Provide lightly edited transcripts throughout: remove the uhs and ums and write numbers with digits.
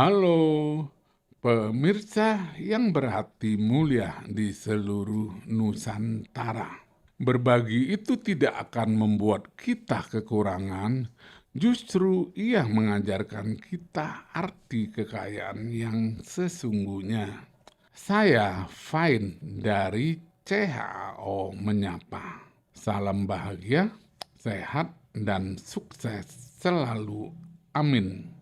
Halo, pemirsa yang berhati mulia di seluruh Nusantara. Berbagi itu tidak akan membuat kita kekurangan, justru ia mengajarkan kita arti kekayaan yang sesungguhnya. Saya Fain dari CHO Menyapa. Salam bahagia, sehat, dan sukses selalu. Amin.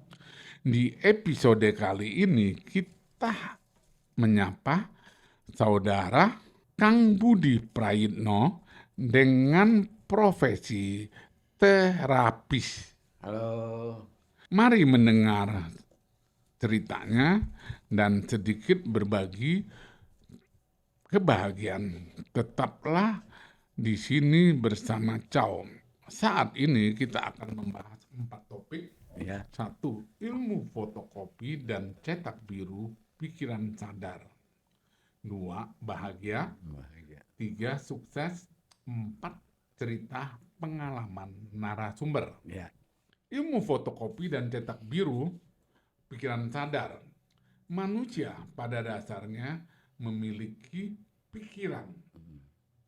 Di episode kali ini kita menyapa saudara Kang Budi Prayitno dengan profesi terapis. Halo. Mari mendengar ceritanya dan sedikit berbagi kebahagiaan. Tetaplah di sini bersama Chow. Saat ini kita akan membahas 4 topik. Ya. 1. Ilmu fotokopi dan cetak biru pikiran sadar. 2. Bahagia. 3. Sukses. 4. Cerita pengalaman narasumber. Ya. Ilmu fotokopi dan cetak biru pikiran sadar. Manusia pada dasarnya memiliki pikiran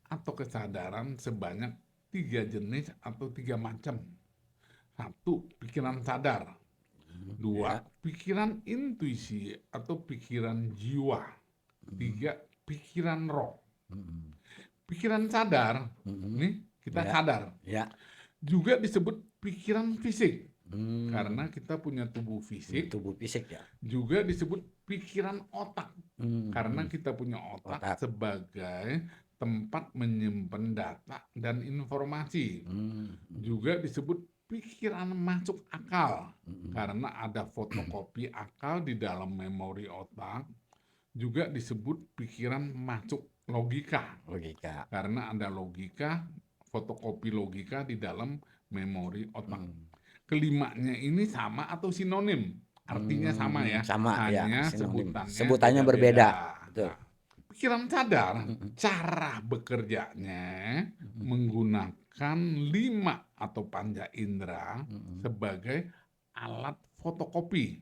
atau kesadaran sebanyak 3 jenis atau 3 macam. 1. Pikiran sadar. 2. Pikiran intuisi atau pikiran jiwa. 3. Pikiran roh. Pikiran sadar, nih kita sadar. Ya. Juga disebut pikiran fisik. Karena kita punya tubuh fisik. Tubuh fisik ya. Juga disebut pikiran otak. Karena kita punya otak sebagai tempat menyimpan data dan informasi. Juga disebut pikiran masuk akal. Karena ada fotokopi akal di dalam memori otak. Juga disebut pikiran masuk logika. Karena ada logika, fotokopi logika di dalam memori otak. Kelimanya ini sama atau sinonim? Artinya sama ya. Sama ya. Hanya sebutannya berbeda. Nah, pikiran sadar, cara bekerjanya menggunakan 5 atau panca indera sebagai alat fotokopi.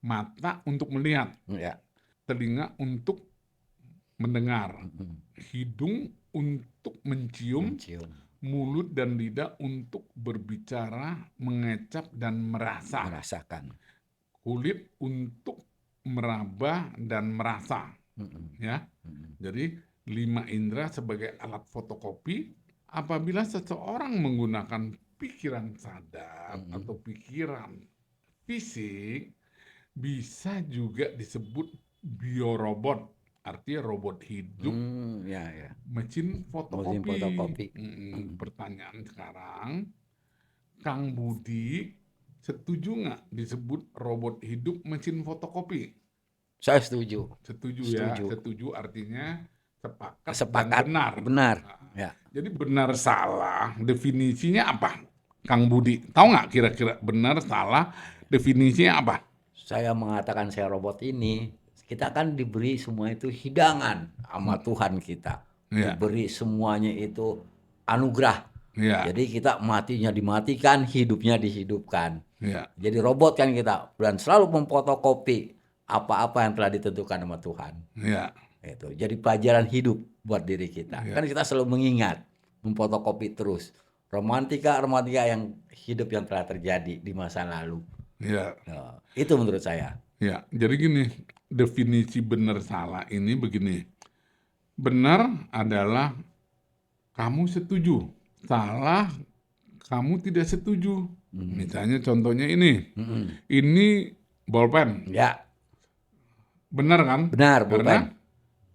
Mata untuk melihat, telinga untuk mendengar, hidung untuk mencium, mulut dan lidah untuk berbicara, mengecap dan merasakan, kulit untuk meraba dan merasa. Ya, jadi 5 indera sebagai alat fotokopi. Apabila seseorang menggunakan pikiran sadar atau pikiran fisik, bisa juga disebut biorobot, artinya robot hidup, mesin fotokopi. Pertanyaan sekarang, Kang Budi setuju nggak disebut robot hidup mesin fotokopi? Saya setuju. Setuju ya. Setuju artinya sepakat dan benar. Ya. Jadi benar salah definisinya apa, Kang Budi? Tahu nggak kira-kira benar salah definisinya apa? Saya mengatakan saya robot ini, kita kan diberi semua itu hidangan sama Tuhan kita. Diberi semuanya itu anugerah. Jadi kita matinya dimatikan, hidupnya dihidupkan. Jadi robot kan kita, dan selalu memfotokopi apa-apa yang telah ditentukan sama Tuhan. Itu jadi pelajaran hidup buat diri kita. Kan kita selalu mengingat, memfotokopi terus romantika yang hidup yang telah terjadi di masa lalu. Nah, itu menurut saya. Ya, jadi gini, definisi benar salah ini begini. Benar adalah kamu setuju, salah kamu tidak setuju. Misalnya contohnya ini. Ini bolpen. Ya. Benar kan? Benar, karena bolpen.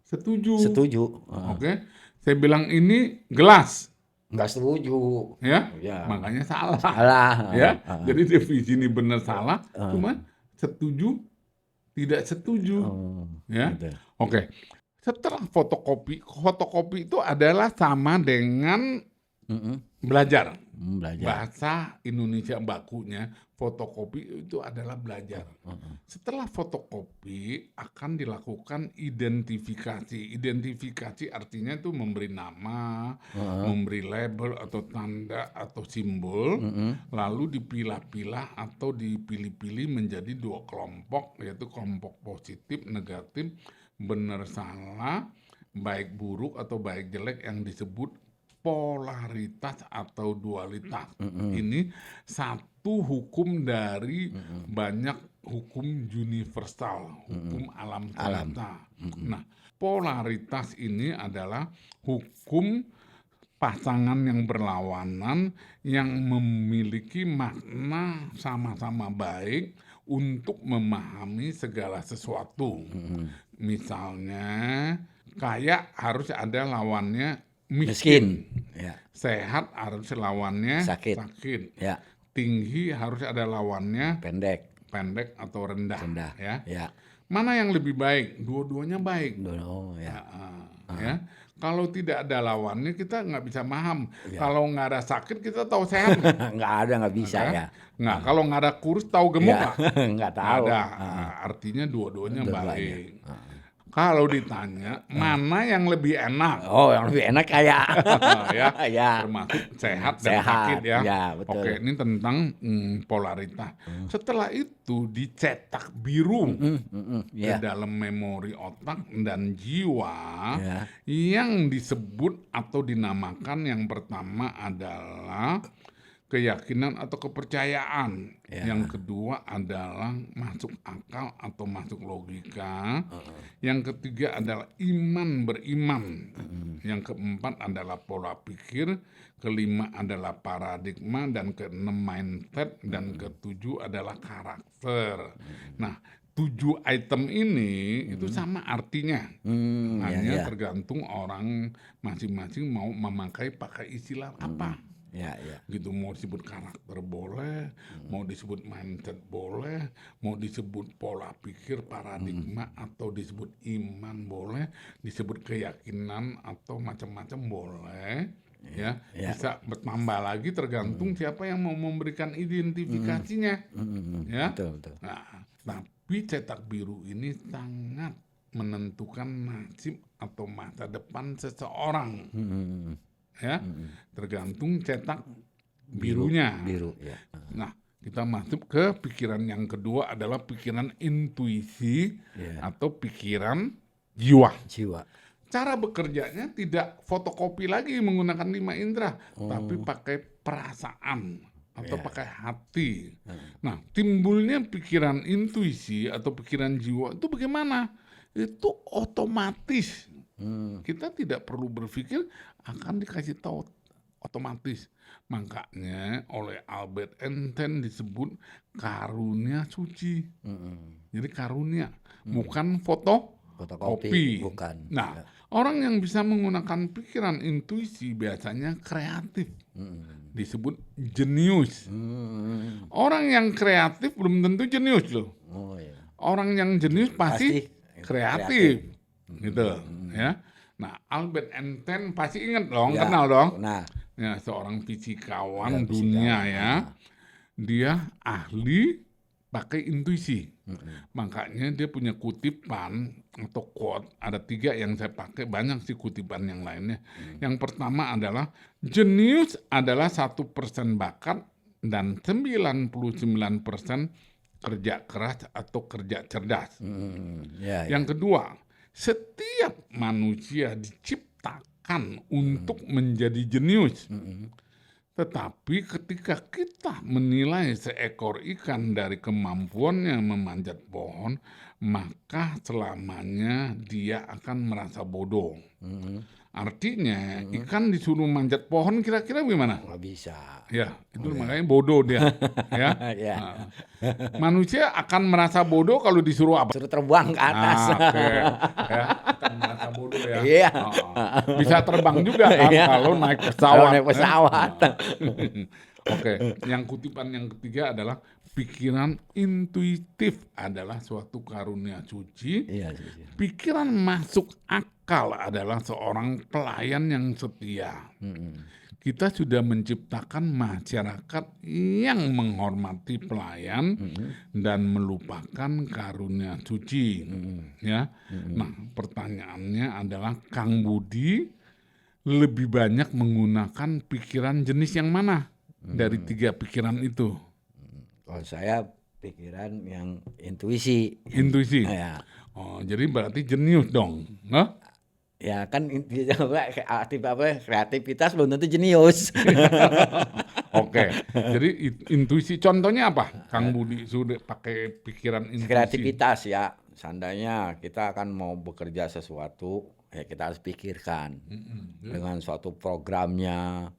Setuju. Oke. Saya bilang ini gelas. Nggak setuju. Ya. Makanya salah. Ya. Jadi definisi benar salah, cuma setuju tidak setuju. Ya. Oke. Setelah fotokopi itu adalah sama dengan belajar. Belajar. Bahasa Indonesia bakunya fotokopi itu adalah belajar. Setelah fotokopi akan dilakukan identifikasi. Identifikasi artinya itu memberi nama, memberi label atau tanda atau simbol, lalu dipilah-pilah atau dipilih-pilih menjadi 2 kelompok, yaitu kelompok positif, negatif, benar salah, baik buruk atau baik jelek, yang disebut polaritas atau dualitas. Ini satu hukum dari banyak hukum universal, hukum alam semesta. Nah, polaritas ini adalah hukum pasangan yang berlawanan yang memiliki makna sama-sama baik untuk memahami segala sesuatu. Misalnya, kaya harus ada lawannya miskin. Ya. Sehat harus lawannya Sakit. Ya. Tinggi harus ada lawannya Pendek atau rendah. Ya. Ya. Mana yang lebih baik? Dua-duanya baik. Ya. Ya. Kalau tidak ada lawannya kita nggak bisa paham. Kalau nggak ada sakit kita tahu sehat. nggak bisa ya. Nggak. Kalau nggak ada kurus tahu gemuk nggak? Nggak tahu. Ada. Artinya dua-duanya baik. Kalau ditanya mana yang lebih enak? Oh, yang lebih enak kayak ya, termasuk sehat dan sakit ya. Ya, betul. Oke, ini tentang polaritas. Setelah itu dicetak biru ke dalam memori otak dan jiwa yang disebut atau dinamakan yang pertama adalah keyakinan atau kepercayaan. Yang kedua adalah masuk akal atau masuk logika. Yang ketiga adalah iman beriman. Yang keempat adalah pola pikir. Kelima adalah paradigma. Dan keenam mindset. Dan ketujuh adalah karakter. Nah, 7 item ini itu sama artinya. Hanya tergantung orang masing-masing mau pakai istilah apa. Gitu, mau disebut karakter boleh, mau disebut mindset boleh, mau disebut pola pikir, paradigma, atau disebut iman boleh, disebut keyakinan atau macam-macam boleh. Bisa bertambah lagi tergantung siapa yang mau memberikan identifikasinya. Betul. Nah, tapi cetak biru ini sangat menentukan nasib atau masa depan seseorang. Tergantung cetak birunya. Nah, kita masuk ke pikiran yang kedua adalah pikiran intuisi atau pikiran jiwa. Cara bekerjanya tidak fotokopi lagi menggunakan 5 indera, tapi pakai perasaan atau pakai hati. Nah, timbulnya pikiran intuisi atau pikiran jiwa itu bagaimana? Itu otomatis. Kita tidak perlu berpikir, akan dikasih tahu otomatis. Makanya oleh Albert Einstein disebut karunia suci. Jadi karunia, bukan fotokopi. Bukan. Nah, orang yang bisa menggunakan pikiran intuisi biasanya kreatif. Disebut jenius. Orang yang kreatif belum tentu jenius loh. Orang yang jenius pasti kreatif. Gitu ya. Nah, Albert Einstein pasti ingat dong, kenal dong. Ya, seorang fisikawan dunia ya. Dia ahli pakai intuisi. Makanya dia punya kutipan atau quote, ada 3 yang saya pakai, banyak sih kutipan yang lainnya. Yang pertama adalah jenius adalah 1% bakat dan 99% kerja keras atau kerja cerdas. Yang kedua, setiap manusia diciptakan untuk menjadi jenius. Tetapi ketika kita menilai seekor ikan dari kemampuannya memanjat pohon, maka selamanya dia akan merasa bodoh. Artinya ikan disuruh manjat pohon kira-kira gimana? Nggak bisa. Ya, itu makanya bodoh dia. Nah, manusia akan merasa bodoh kalau disuruh apa? Suruh terbang ke atas. Akan merasa bodoh ya. Bisa terbang juga kan kalau naik pesawat. Oke, yang kutipan yang ketiga adalah pikiran intuitif adalah suatu karunia suci. Iya, suci. Pikiran masuk akal adalah seorang pelayan yang setia. Kita sudah menciptakan masyarakat yang menghormati pelayan dan melupakan karunia suci. Ya. Nah, pertanyaannya adalah Kang Budi lebih banyak menggunakan pikiran jenis yang mana dari 3 pikiran itu? Kalau saya pikiran yang intuisi. Intuisi. Ya. Oh, jadi berarti jenius dong, nah? Ya kan kreativitas belum tentu jenius. Oke, jadi intuisi contohnya apa? Kang Budi sudah pakai pikiran intuisi. Kreativitas ya, seandainya kita akan mau bekerja sesuatu, ya kita harus pikirkan dengan suatu programnya,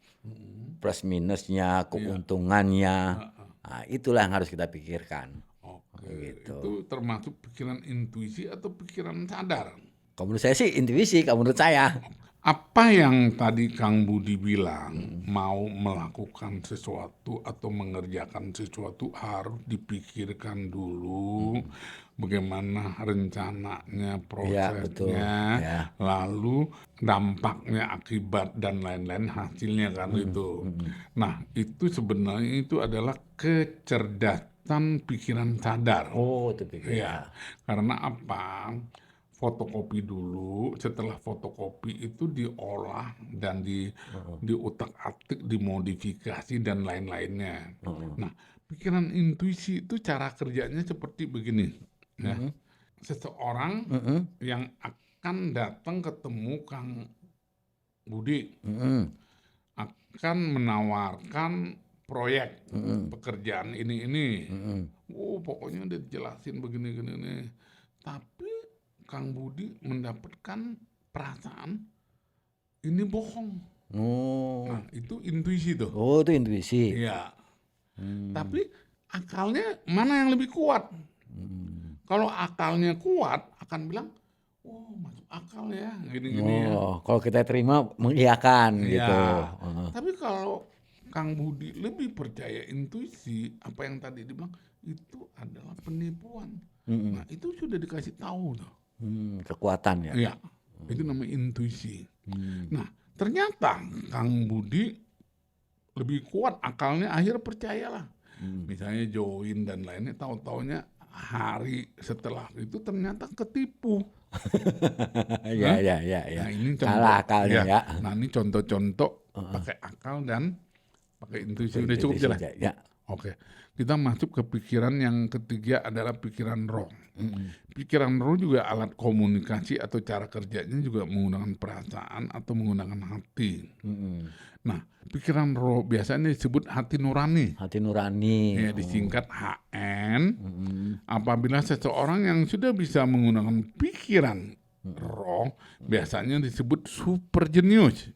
plus minusnya, keuntungannya. Nah, itulah yang harus kita pikirkan. Oke, gitu. Itu termasuk pikiran intuisi atau pikiran sadar? Kalau menurut saya sih intuisi, kalau menurut saya. Apa yang tadi Kang Budi bilang, mau melakukan sesuatu atau mengerjakan sesuatu harus dipikirkan dulu, bagaimana rencananya, prosesnya, ya. Lalu dampaknya, akibat dan lain-lain hasilnya kan itu. Nah, itu sebenarnya itu adalah kecerdasan pikiran sadar. Oh, itu pikiran. Ya, karena apa? Fotokopi dulu, setelah fotokopi itu diolah dan diutak-atik, dimodifikasi dan lain-lainnya. Nah, pikiran intuisi itu cara kerjanya seperti begini, ya. Seseorang yang akan datang ketemu Kang Budi akan menawarkan proyek pekerjaan ini. Pokoknya udah dijelasin begini. Tapi Kang Budi mendapatkan perasaan ini bohong. Nah, itu intuisi tuh. Oh, itu intuisi. Iya. Tapi akalnya mana yang lebih kuat? Kalau akalnya kuat akan bilang, oh masuk akal ya, gini-gini ya. Kalau kita terima mengiyakan gitu. Tapi kalau Kang Budi lebih percaya intuisi, apa yang tadi dibilang itu adalah penipuan. Nah, itu sudah dikasih tahu tuh. Kekuatan ya. Iya, itu namanya intuisi. Nah, ternyata Kang Budi lebih kuat akalnya, akhirnya percayalah. Misalnya join dan lainnya, tahu-taunya hari setelah itu ternyata ketipu. Ya. Nah, ini contoh, kalah akalnya ya. Nah, ini contoh-contoh pakai akal dan pakai intuisi. Udah cukup jelas? Ya. Oke, kita masuk ke pikiran yang ketiga adalah pikiran roh. Pikiran roh juga alat komunikasi atau cara kerjanya juga menggunakan perasaan atau menggunakan hati. Nah, pikiran roh biasanya disebut hati nurani. Hati nurani. Ya, disingkat HN. Apabila seseorang yang sudah bisa menggunakan pikiran roh, biasanya disebut super jenius.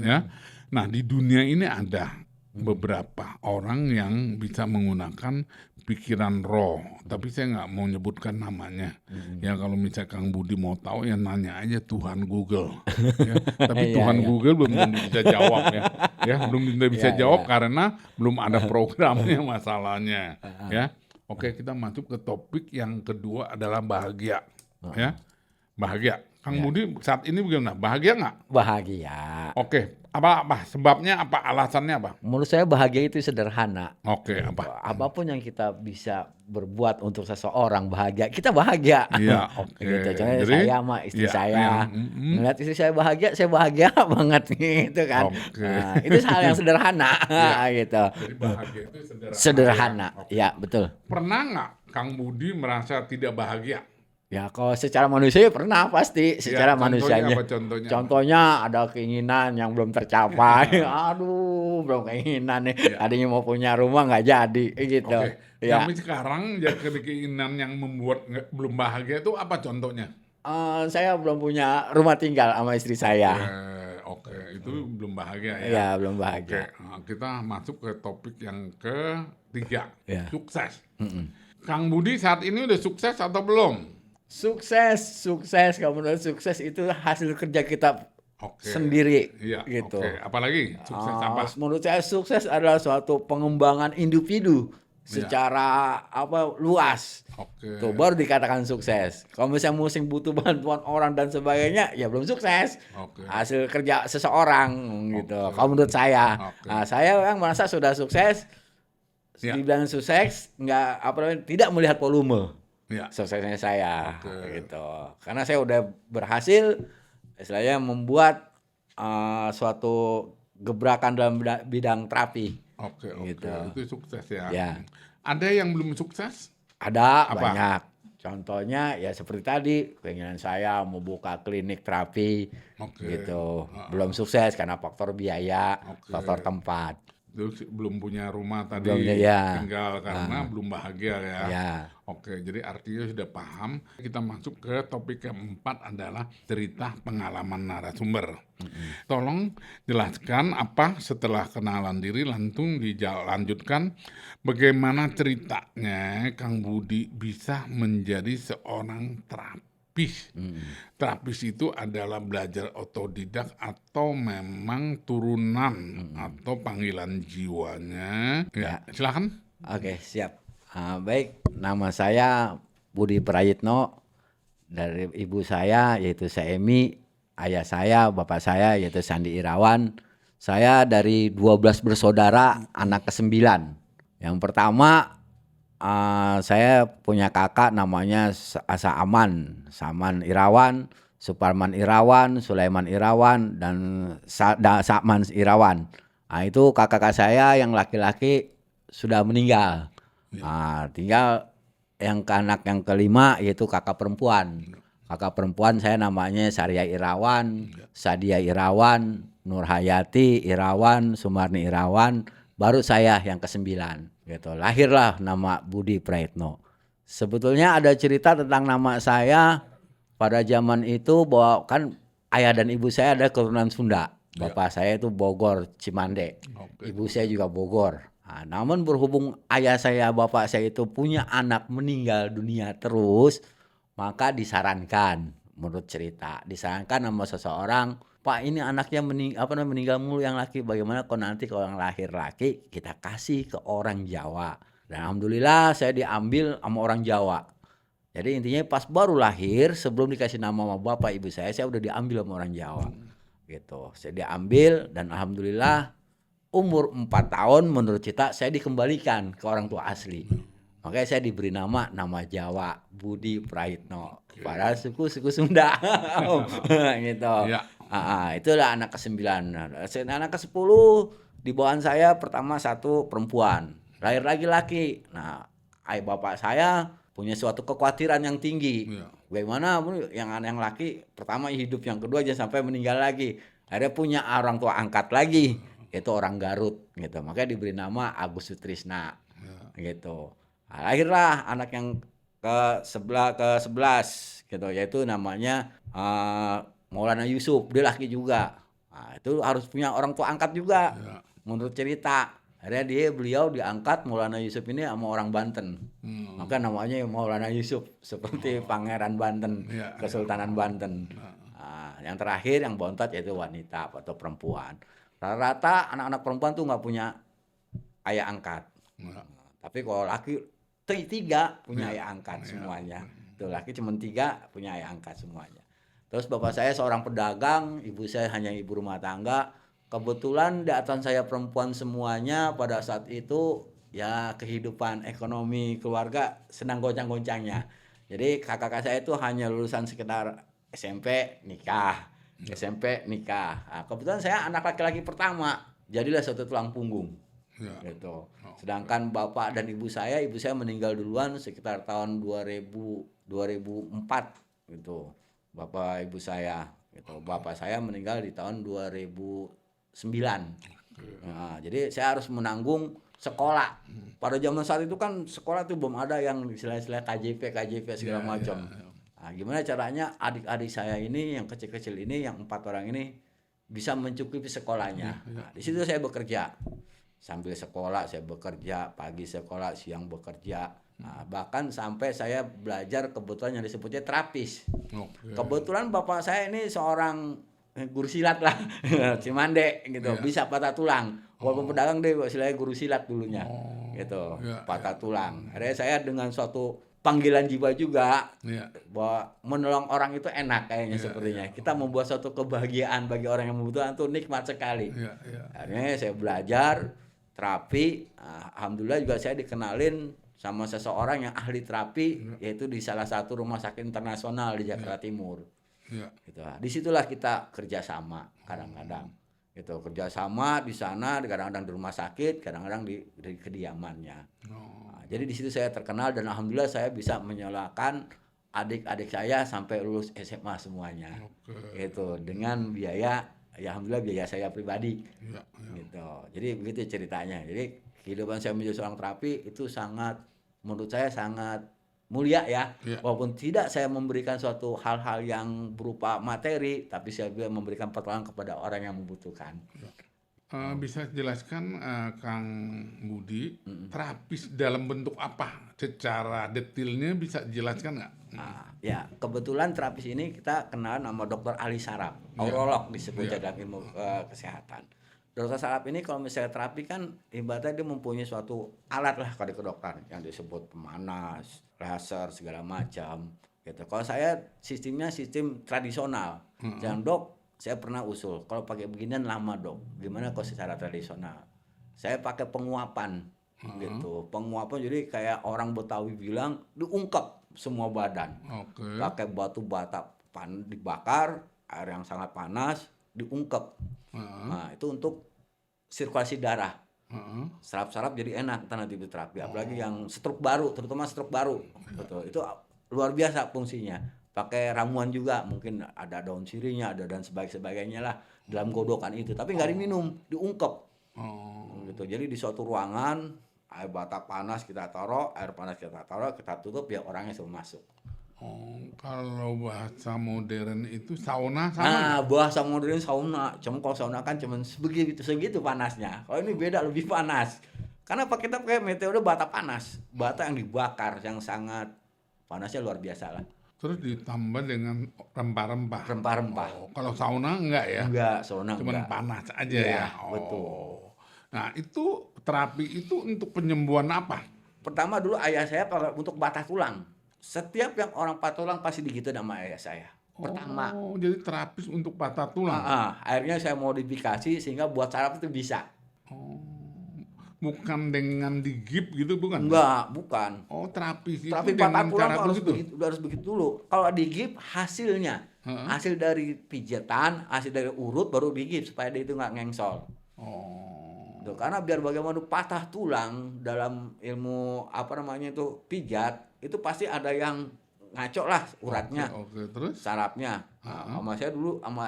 Ya. Nah, di dunia ini ada beberapa orang yang bisa menggunakan pikiran roh, tapi saya nggak mau nyebutkan namanya. Ya kalau misalnya Kang Budi mau tahu ya nanya aja Tuhan Google. Ya. Tapi Tuhan Google belum tentu bisa jawab ya belum tentu bisa jawab karena belum ada programnya masalahnya. Ya, oke, kita masuk ke topik yang kedua adalah bahagia. Ya, bahagia. Kang Budi saat ini bagaimana? Bahagia nggak? Bahagia. Oke, apa sebabnya, apa alasannya apa? Menurut saya bahagia itu sederhana. Oke, apa? Apapun yang kita bisa berbuat untuk seseorang bahagia, kita bahagia. Iya, oke. Gitu. Contohnya saya sama istri saya, melihat istri saya bahagia banget gitu kan. Oke. Nah, itu hal yang sederhana gitu. Jadi bahagia itu Sederhana, ya betul. Pernah nggak Kang Budi merasa tidak bahagia? Ya kalau secara manusia pernah pasti secara manusianya. Contohnya ada keinginan yang belum tercapai. Aduh, belum keinginan nih. Tadinya mau punya rumah nggak jadi gitu. Tapi sekarang keinginan yang membuat belum bahagia itu apa contohnya? Saya belum punya rumah tinggal sama istri saya. Oke, itu belum bahagia ya? Iya, belum bahagia. Oke, kita masuk ke topik yang ketiga, sukses. Kang Budi saat ini udah sukses atau belum? Sukses. Kalau menurut sukses itu hasil kerja kita sendiri Iya, gitu. Apalagi sukses apa? Menurut saya sukses adalah suatu pengembangan individu Iya. secara luas. Tuh baru dikatakan sukses. Kalau misalnya musik butuh bantuan orang dan sebagainya, ya belum sukses. Hasil kerja seseorang gitu. Kalau menurut saya, saya yang merasa sudah sukses. Dibilang sukses, tidak melihat volume suksesnya saya gitu. Karena saya udah berhasil, istilahnya membuat suatu gebrakan dalam bidang terapi. Gitu. Itu sukses ya. Ya. Ada yang belum sukses? Ada banyak. Contohnya ya seperti tadi, keinginan saya membuka klinik terapi gitu. Belum sukses karena faktor biaya, faktor tempat. Belum punya rumah tadi, tinggal karena belum bahagia ya. Jadi artinya sudah paham. Kita masuk ke topik keempat adalah cerita pengalaman narasumber. Tolong jelaskan apa setelah kenalan diri langsung dilanjutkan bagaimana ceritanya Kang Budi bisa menjadi seorang terapis. Terapis itu adalah belajar otodidak atau memang turunan atau panggilan jiwanya. Ya, silakan. Oke, siap. Baik, nama saya Budi Prayitno, dari ibu saya yaitu Saemi, ayah saya, bapak saya yaitu Sandi Irawan. Saya dari 12 bersaudara, anak ke-9. Yang pertama, saya punya kakak namanya Saman Irawan, Suparman Irawan, Sulaiman Irawan, dan Sakman Irawan. Itu kakak saya yang laki-laki sudah meninggal. Tinggal anak yang kelima yaitu kakak perempuan. Kakak perempuan saya namanya Saria Irawan, Sadia Irawan, Nurhayati Irawan, Sumarni Irawan, baru saya yang ke-9 gitu. Lahirlah nama Budi Prayitno. Sebetulnya ada cerita tentang nama saya pada zaman itu, bahwa kan ayah dan ibu saya ada keturunan Sunda. Bapak saya itu Bogor, Cimande. Ibu saya juga Bogor. Namun berhubung ayah saya, bapak saya itu punya anak meninggal dunia terus, maka disarankan, menurut cerita, disarankan sama seseorang, Pak ini anaknya meninggal mulu yang laki, bagaimana kalau nanti kalau yang lahir laki kita kasih ke orang Jawa. Dan alhamdulillah saya diambil sama orang Jawa. Jadi intinya pas baru lahir, sebelum dikasih nama sama bapak ibu saya udah diambil sama orang Jawa. Gitu. Saya diambil dan alhamdulillah umur 4 tahun menurut cerita saya dikembalikan ke orang tua asli. Makanya saya diberi nama Jawa, Budi Prayitno. Padahal suku Sunda. Gitu. Itulah anak ke-9. Anak ke-10 di bawahan saya pertama 1 perempuan. Lahir lagi laki. Nah, ayah bapak saya punya suatu kekhawatiran yang tinggi. Bagaimana yang laki pertama hidup, yang kedua jangan sampai meninggal lagi. Akhirnya punya orang tua angkat lagi. Itu orang Garut gitu. Makanya diberi nama Agus Sutrisna. Gitu. Lahirlah anak yang ke-11 gitu, yaitu namanya Maulana Yusuf, dia laki juga. Itu harus punya orang tua angkat juga. Menurut cerita. Akhirnya beliau diangkat Maulana Yusuf ini sama orang Banten. Maka namanya Maulana Yusuf, seperti Pangeran Banten, Kesultanan Banten. Yang terakhir yang bontot yaitu wanita atau perempuan. Rata-rata anak-anak perempuan tuh nggak punya ayah angkat. Tapi kalau laki 3 punya ayah angkat semuanya. Tuh laki cuma 3 punya ayah angkat semuanya. Terus bapak saya seorang pedagang, ibu saya hanya ibu rumah tangga. Kebetulan di atas saya perempuan semuanya, pada saat itu ya kehidupan ekonomi keluarga sedang goncang-goncangnya. Jadi kakak saya itu hanya lulusan sekedar SMP nikah. SMP nikah. Kebetulan saya anak laki-laki pertama, jadilah suatu tulang punggung. Gitu. Sedangkan bapak dan ibu saya meninggal duluan sekitar tahun 2004 gitu. Bapak ibu saya gitu. Bapak saya meninggal di tahun 2009. Jadi saya harus menanggung sekolah. Pada zaman saat itu kan sekolah itu belum ada yang istilah-istilah KJP segala macam. Gimana caranya adik-adik saya ini yang kecil-kecil ini, yang 4 orang ini bisa mencukupi sekolahnya. Di situ saya bekerja. Sambil sekolah saya bekerja, pagi sekolah, siang bekerja. Bahkan sampai saya belajar kebetulan yang disebutnya terapis. Kebetulan bapak saya ini seorang guru silat lah, Cimande gitu, Iya. bisa patah tulang. Walaupun pedagang dia istilahnya guru silat dulunya, Oh, gitu, ya, ya. patah tulang. Akhirnya saya dengan suatu panggilan jiwa juga Iya, bahwa menolong orang itu enak kayaknya iya, iya. sepertinya. Kita membuat suatu kebahagiaan bagi orang yang membutuhkan itu nikmat sekali. Iya, iya. Akhirnya saya belajar terapi, alhamdulillah juga saya dikenalin sama seseorang yang ahli terapi, yaitu di salah satu rumah sakit internasional di Jakarta Timur. Iya. Gitu. Disitulah kita kerjasama kadang-kadang. Gitu, kerjasama di sana, kadang-kadang di rumah sakit, kadang-kadang di kediamannya. Jadi di situ saya terkenal dan alhamdulillah saya bisa menyolakan adik-adik saya sampai lulus SMA semuanya. Gitu, dengan biaya, ya alhamdulillah biaya saya pribadi. Iya, iya. Gitu. Jadi begitu ceritanya. Jadi kehidupan saya menjadi seorang terapi itu sangat, menurut saya sangat mulia ya. Iya. Walaupun tidak saya memberikan suatu hal-hal yang berupa materi, tapi saya juga memberikan pertolongan kepada orang yang membutuhkan. Bisa jelaskan Kang Budi, terapis dalam bentuk apa? Secara detailnya bisa dijelaskan nggak? Ya, kebetulan terapis ini kita kenal nama Dr. Ali Saraf, urolog disebutnya dalam ilmu kesehatan. Dr. Saraf ini kalau misalnya terapi kan ibaratnya dia mempunyai suatu alat lah kalau di kedokteran yang disebut pemanas, laser segala macam gitu. Kalau saya sistemnya sistem tradisional. Jangan dok, saya pernah usul kalau pakai beginian lama dok. Gimana kalau secara tradisional? Saya pakai penguapan gitu. Penguapan jadi kayak orang Betawi bilang diungkep semua badan. Pakai batu bata dibakar, air yang sangat panas, diungkep. Nah, itu untuk sirkulasi darah. Saraf-saraf jadi enak kita nanti terapi. Apalagi yang stroke baru, terutama stroke baru. Betul. Itu luar biasa fungsinya. Pakai ramuan juga, mungkin ada daun sirihnya, ada dan sebagainya lah dalam godokan itu. Tapi nggak diminum, diungkep. Gitu. Jadi di suatu ruangan, air bata panas kita taruh, air panas kita taruh, kita tutup biar orangnya semua masuk. Kalau bahasa modern itu sauna sama. Nah, bahasa modern sauna. Cuma kalau sauna kan cuma segitu panasnya. Kalau ini beda, lebih panas. Karena kita pakai metode bata panas, bata yang dibakar yang sangat panasnya luar biasa lah. Terus ditambah dengan rempah-rempah. Rempah-rempah. Kalau sauna enggak ya? Enggak, sauna Cuman enggak. panas aja ya. Betul. Nah, itu terapi itu untuk penyembuhan apa? Pertama dulu ayah saya untuk patah tulang. Setiap yang orang patah tulang pasti digitu sama ayah saya. Pertama. Jadi terapis untuk patah tulang. Akhirnya saya modifikasi sehingga buat saraf itu bisa. Bukan dengan digip gitu bukan? Enggak, bukan. Terapis itu Terapi patah dengan tulang cara begitu. harus begitu dulu. Kalau digip hasilnya, hasil dari pijatan, hasil dari urut baru digip supaya dia itu nggak ngengsol. Tuh, karena biar bagaimana patah tulang dalam ilmu itu pijat itu pasti ada yang ngaco lah uratnya, Terus? sarafnya. Sama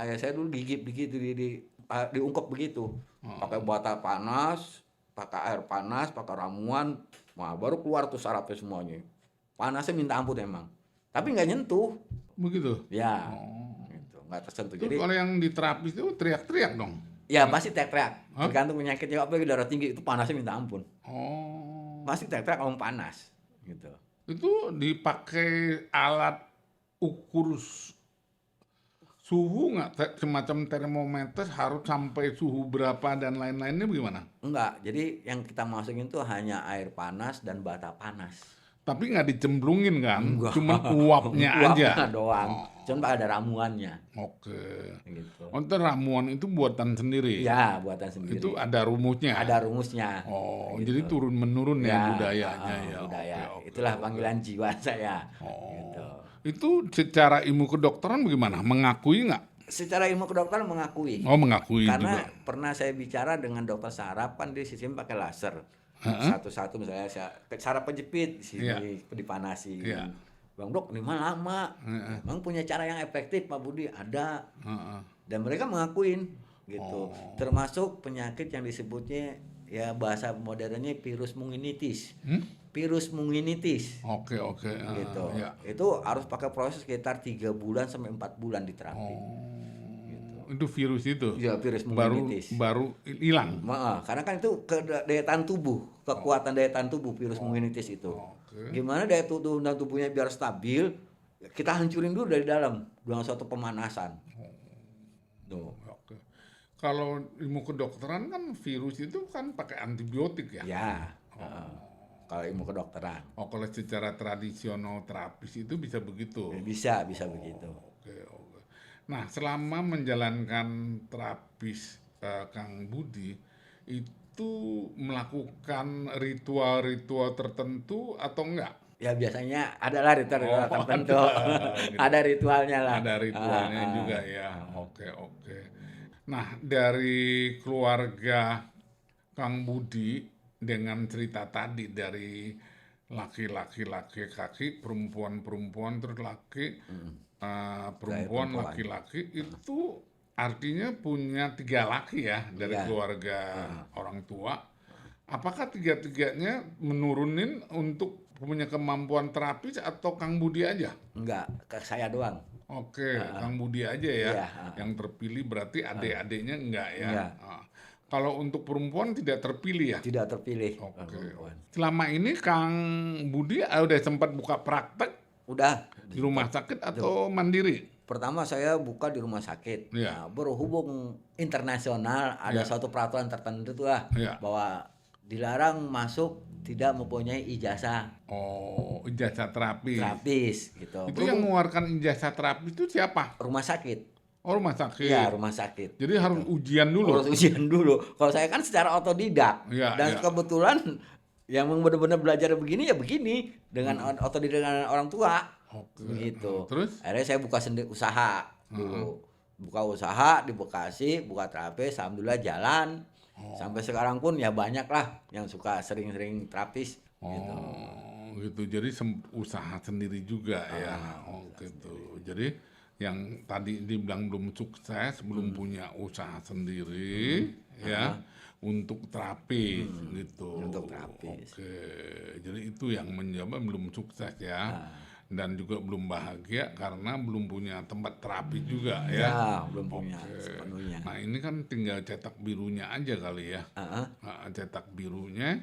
ayah saya dulu digip begitu diungkep begitu, pakai bata panas, pakai air panas, pakai ramuan, baru keluar tuh sarafnya semuanya. Panasnya minta ampun emang, tapi nggak nyentuh. Begitu? Ya, gitu, nggak tersentuh. Jadi Jadi kalau yang diterapis itu teriak-teriak dong? ya pasti teriak-teriak, tergantung penyakitnya. Apalagi darah tinggi itu panasnya minta ampun. Pasti teriak-teriak kalau panas, gitu. Itu dipakai alat ukur suhu nggak? Semacam termometer harus sampai suhu berapa dan lain-lainnya bagaimana? Enggak, jadi yang kita masukin tuh hanya air panas dan bata panas. Tapi nggak dicemplungin kan? Enggak. Cuman uapnya aja. Doang. Cuma ada ramuannya. Oke. Gitu. Itu ramuan itu buatan sendiri? Ya, buatan sendiri. Itu ada rumusnya? Ada rumusnya. Gitu. Jadi turun-menurun ya budayanya ya? Budaya. Itulah panggilan jiwa saya. Gitu. Itu secara ilmu kedokteran bagaimana? Mengakui nggak? Secara ilmu kedokteran mengakui. Mengakui Karena juga. pernah saya bicara dengan dokter saraf kan di sistem pakai laser. Satu-satu misalnya saraf penjepit di sini dipanasin. Bang Dok, ini mah lama. Emang punya cara yang efektif Pak Budi? Ada. Dan mereka mengakuin gitu. Termasuk penyakit yang disebutnya ya bahasa modernnya virus meningitis. Virus meningitis. Oke. Gitu. Ya. Itu harus pakai proses sekitar 3 bulan sampai 4 bulan di terapi. Itu virus itu? Ya, virus meningitis. Baru hilang? Karena kan itu daya tahan tubuh, kekuatan daya tahan tubuh virus meningitis itu. Gimana daya tahan tubuhnya biar stabil, kita hancurin dulu dari dalam dengan suatu pemanasan. Tuh. Oke. Kalau ilmu kedokteran kan virus itu kan pakai antibiotik ya? Ya, kalau ilmu kedokteran. Oh, kalau secara tradisional terapis itu bisa begitu? Bisa begitu. Oke, oke. Nah, selama menjalankan terapis Kang Budi, itu melakukan ritual-ritual tertentu atau enggak? Ya biasanya adalah ritual-ritual tertentu. gitu. Ada ritualnya lah. Ada ritualnya juga ya. Oke, oke. Nah, dari keluarga Kang Budi dengan cerita tadi dari laki-laki, laki-laki, perempuan-perempuan, terus perempuan, laki-laki, itu artinya punya 3 laki ya dari keluarga orang tua. Apakah tiga-tiganya menurunin untuk punya kemampuan terapis atau Kang Budi aja? Enggak, ke saya doang. Oke, Kang Budi aja ya. Yang terpilih berarti adik-adiknya enggak ya. Kalau untuk perempuan tidak terpilih ya? Tidak terpilih. Oke. Selama ini Kang Budi udah sempat buka praktek? Udah. Di rumah sakit atau mandiri? Pertama saya buka di rumah sakit. Nah, berhubung internasional ada suatu peraturan tertentu tuh lah bahwa dilarang masuk tidak mempunyai ijazah. Oh, ijazah terapis. Terapis gitu. Itu yang mengeluarkan ijazah terapis itu siapa? Rumah sakit. Oh, rumah sakit. Iya, rumah sakit. Jadi harus ujian dulu. Harus ujian dulu. Kalau saya kan secara otodidak. Dan kebetulan yang benar-benar belajar begini ya begini dengan otodidak dengan orang tua. Begitu. Terus? Akhirnya saya buka sendiri usaha dulu. Buka usaha di Bekasi, buka terapis, alhamdulillah jalan. Sampai sekarang pun ya banyak lah yang suka sering-sering terapis. Gitu. Jadi usaha sendiri juga ya. Gitu. Jadi yang tadi dibilang belum sukses, belum punya usaha sendiri ya untuk terapis gitu. Untuk terapis. Oke. Jadi itu yang menjawab belum sukses ya. Dan juga belum bahagia karena belum punya tempat terapi juga ya. Ya, belum punya sepenuhnya. Nah, ini kan tinggal cetak birunya aja kali ya. Cetak birunya,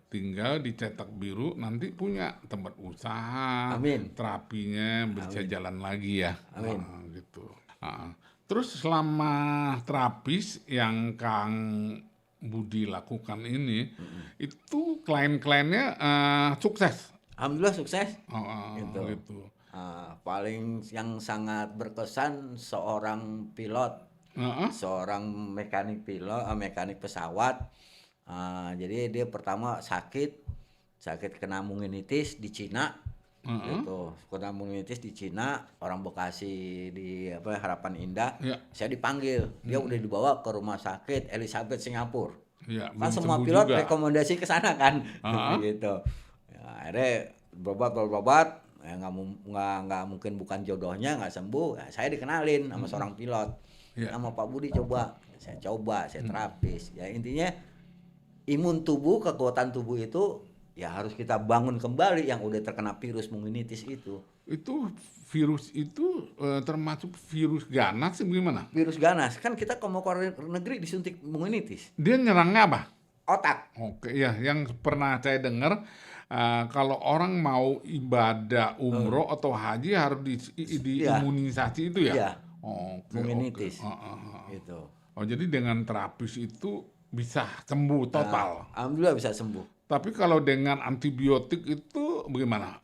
tinggal dicetak biru, nanti punya tempat usaha, terapinya bisa jalan lagi ya. Gitu. Terus selama terapis yang Kang Budi lakukan ini, itu klien-kliennya sukses? Alhamdulillah sukses. Gitu. Paling yang sangat berkesan seorang pilot, seorang mekanik pesawat. Jadi dia pertama sakit kena meningitis di Cina. Gitu. Kena meningitis di Cina, orang Bekasi di Harapan Indah. Saya dipanggil, dia udah dibawa ke rumah sakit Elizabeth Singapura. Kan semua pilot juga rekomendasi ke sana kan. Gitu. Akhirnya berobat ya nggak mungkin bukan jodohnya, nggak sembuh ya, saya dikenalin sama seorang pilot sama Pak Budi, saya terapis ya. Intinya imun tubuh, kekuatan tubuh itu ya harus kita bangun kembali yang udah terkena virus meningitis itu virus itu termasuk virus ganas sih, gimana? Virus ganas kan kita kalau mau keluar negeri disuntik meningitis. Dia nyerangnya apa? Otak. Oke ya, yang pernah saya dengar kalau orang mau ibadah umroh atau haji harus diimunisasi itu ya? Iya. Meningitis. Gitu. Oh, jadi dengan terapis itu bisa sembuh total? Alhamdulillah bisa sembuh. Tapi kalau dengan antibiotik itu bagaimana?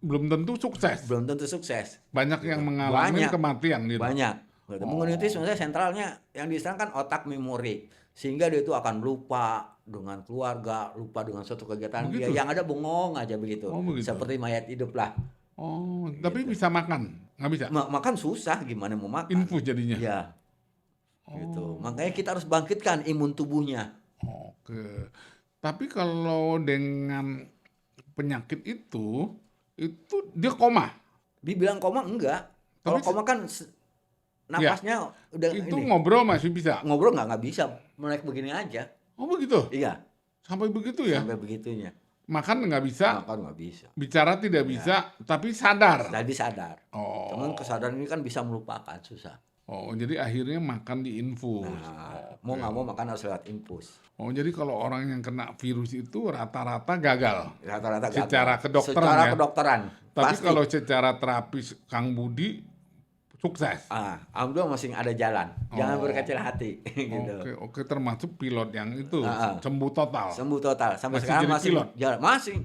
Belum tentu sukses. Belum tentu sukses. Banyak yang mengalami kematian gitu. Banyak. Meningitis maksudnya sentralnya yang diserang kan otak memori. Sehingga dia itu akan lupa dengan keluarga, lupa dengan suatu kegiatan dia. Yang ada bengong aja begitu. Seperti mayat hidup lah. Oh, tapi bisa makan? Nggak bisa? Makan susah, gimana mau makan? Infus jadinya? Iya. Gitu. Makanya kita harus bangkitkan imun tubuhnya. Oke. Tapi kalau dengan penyakit itu dia koma? Dibilang koma enggak. Kalau koma kan napasnya udah itu ini. Ngobrol masih bisa? Ngobrol nggak bisa. Melek begini aja. Oh begitu? Iya. Sampai begitu ya? Sampai begitunya. Makan nggak bisa? Makan nggak bisa. Bicara tidak bisa, tapi sadar? Tadi sadar. Cuman kesadaran ini kan bisa melupakan, susah. Oh, jadi akhirnya makan di infus. Mau nggak mau makan harus lewat infus. Oh, jadi kalau orang yang kena virus itu rata-rata gagal? Rata-rata gagal. Secara kedokteran secara ya? kedokteran. Tapi pasti. Kalau secara terapis Kang Budi sukses. Alhamdulillah masih ada jalan. Jangan berkecil hati gitu. Oke, termasuk pilot yang itu sembuh total. Sembuh total. Sampai Masih sekarang jadi masih pilot? jalan. Masih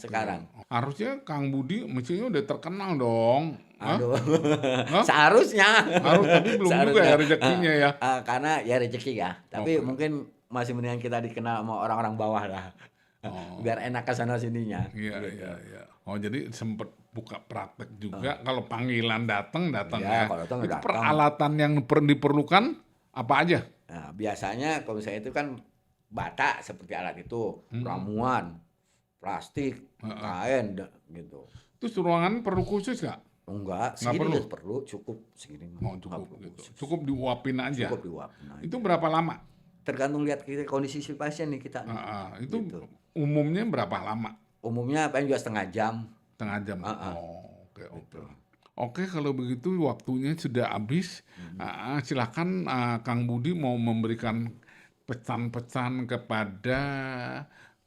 sekarang. Harusnya Kang Budi mestinya udah terkenal dong. Aduh. Seharusnya. Tapi belum juga ya rezekinya ya. Karena ya rezeki ya. Tapi mungkin masih mendingan kita dikenal sama orang-orang bawah lah. Biar enak ke sana sininya. Iya. Oh, jadi sempet buka praktek juga. Kalau panggilan datang Ya, ya. kalau datang Itu datang. peralatan yang diperlukan apa aja? Nah, biasanya kalau misalnya itu kan bata seperti alat itu, ramuan, plastik, kain gitu. Terus ruangan perlu khusus nggak? Enggak, Nggak segini perlu? perlu, cukup segini. Cukup gitu. Cukup diuapin aja. Cukup diuapin aja. Itu berapa lama? Tergantung lihat kondisi si pasien nih kita. Itu Gitu. umumnya berapa lama? Umumnya paling juga setengah jam. Setengah jam. Oke. Oke, kalau begitu waktunya sudah habis. Silakan Kang Budi mau memberikan pesan-pesan kepada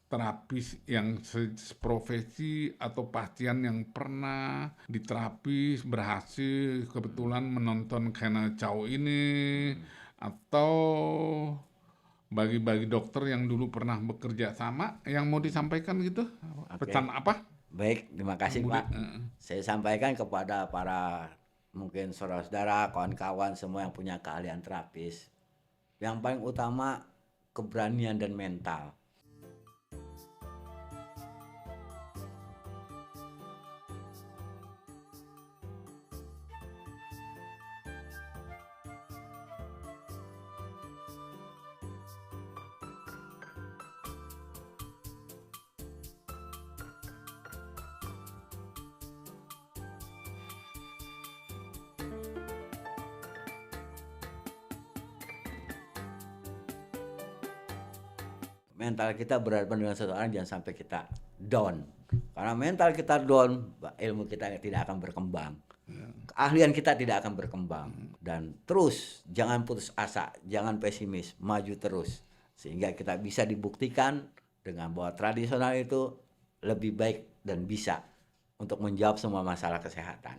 terapis yang seprofesi atau pasien yang pernah diterapi berhasil kebetulan menonton Channel Chow ini, atau bagi dokter yang dulu pernah bekerja sama yang mau disampaikan gitu. Pesan apa? Baik, terima kasih Pak. Saya sampaikan kepada para mungkin saudara-saudara, kawan-kawan semua yang punya keahlian terapis. Yang paling utama keberanian dan mental. Mental kita berhadapan dengan seseorang jangan sampai kita down. Karena mental kita down, ilmu kita tidak akan berkembang. Keahlian kita tidak akan berkembang. Dan terus jangan putus asa, jangan pesimis, maju terus. Sehingga kita bisa dibuktikan dengan bahwa tradisional itu lebih baik dan bisa untuk menjawab semua masalah kesehatan.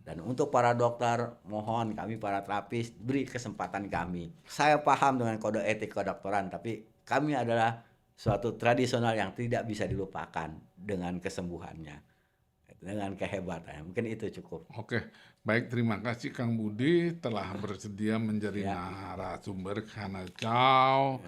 Dan untuk para dokter, mohon kami para terapis beri kesempatan kami. Saya paham dengan kode etik kedokteran, tapi kami adalah suatu tradisional yang tidak bisa dilupakan dengan kesembuhannya, dengan kehebatannya. Mungkin itu cukup. Oke, baik, terima kasih Kang Budi telah bersedia menjadi narasumber Channel Chow.